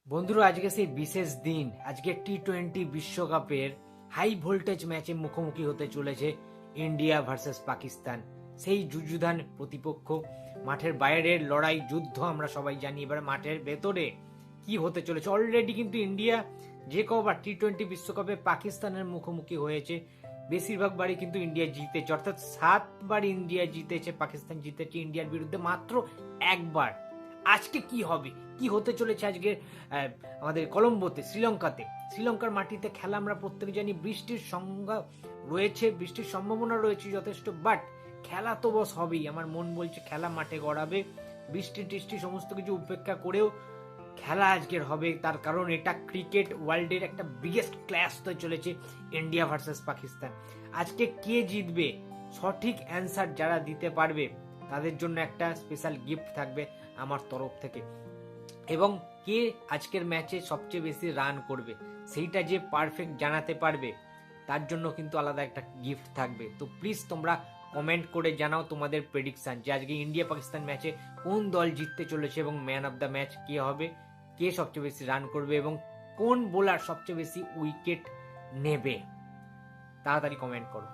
বন্ধুরা, আজকে সেই বিশেষ দিন। আজকে টি-20 বিশ্বকাপের হাই ভোল্টেজ ম্যাচে মুখোমুখি হতে চলেছে ইন্ডিয়া ভার্সেস পাকিস্তান। সেই যুযুধান প্রতিপক্ষ। মাঠের বাইরের লড়াই, যুদ্ধ আমরা সবাই জানি। এবার মাঠের ভেতরে কি হতে চলেছে। অলরেডি কিন্তু ইন্ডিয়া যে কবার টি-20 বিশ্বকাপে পাকিস্তানের মুখোমুখি হয়েছে, বেশিরভাগ বারই কিন্তু ইন্ডিয়া জিতেছে। অর্থাৎ 7বার ইন্ডিয়া জিতেছে, পাকিস্তান জিতেছে ইন্ডিয়ার বিরুদ্ধে মাত্র একবার। আজকে কি হবে, কি হতে চলেছে আজকে আমাদের কলম্বোতে, শ্রীলঙ্কার মাটিতে খেলা। আমরা প্রত্যেকে জানি বৃষ্টির সংজ্ঞা রয়েছে, বৃষ্টির সম্ভাবনা রয়েছে যথেষ্ট, বাট খেলা তো বস হবেই। আমার মন বলছে খেলা মাঠে গড়াবে। বৃষ্টি টিষ্টি সমস্ত কিছু উপেক্ষা করেও খেলা আজকের হবে। তার কারণ এটা ক্রিকেট ওয়ার্ল্ডের একটা বিগেস্ট ক্ল্যাশ হতে চলেছে, ইন্ডিয়া ভার্সেস পাকিস্তান। আজকে কে জিতবে, সঠিক অ্যান্সার যারা দিতে পারবে তাদের জন্য একটা স্পেশাল গিফট থাকবে আমার তরফ থেকে। এবং কে আজকের ম্যাচে সবচেয়ে বেশি রান করবে সেইটা যে পারফেক্ট জানাতে পারবে তার জন্য কিন্তু আলাদা একটা গিফট থাকবে। তো প্লিজ তোমরা কমেন্ট করে জানাও তোমাদের প্রেডিকশন যে আজকে ইন্ডিয়া পাকিস্তান ম্যাচে কোন দল জিততে চলেছে এবং ম্যান অফ দ্য ম্যাচ কে হবে, কে সবচেয়ে বেশি রান করবে এবং কোন বোলার সবচেয়ে বেশি উইকেট নেবে। তাড়াতাড়ি কমেন্ট করো।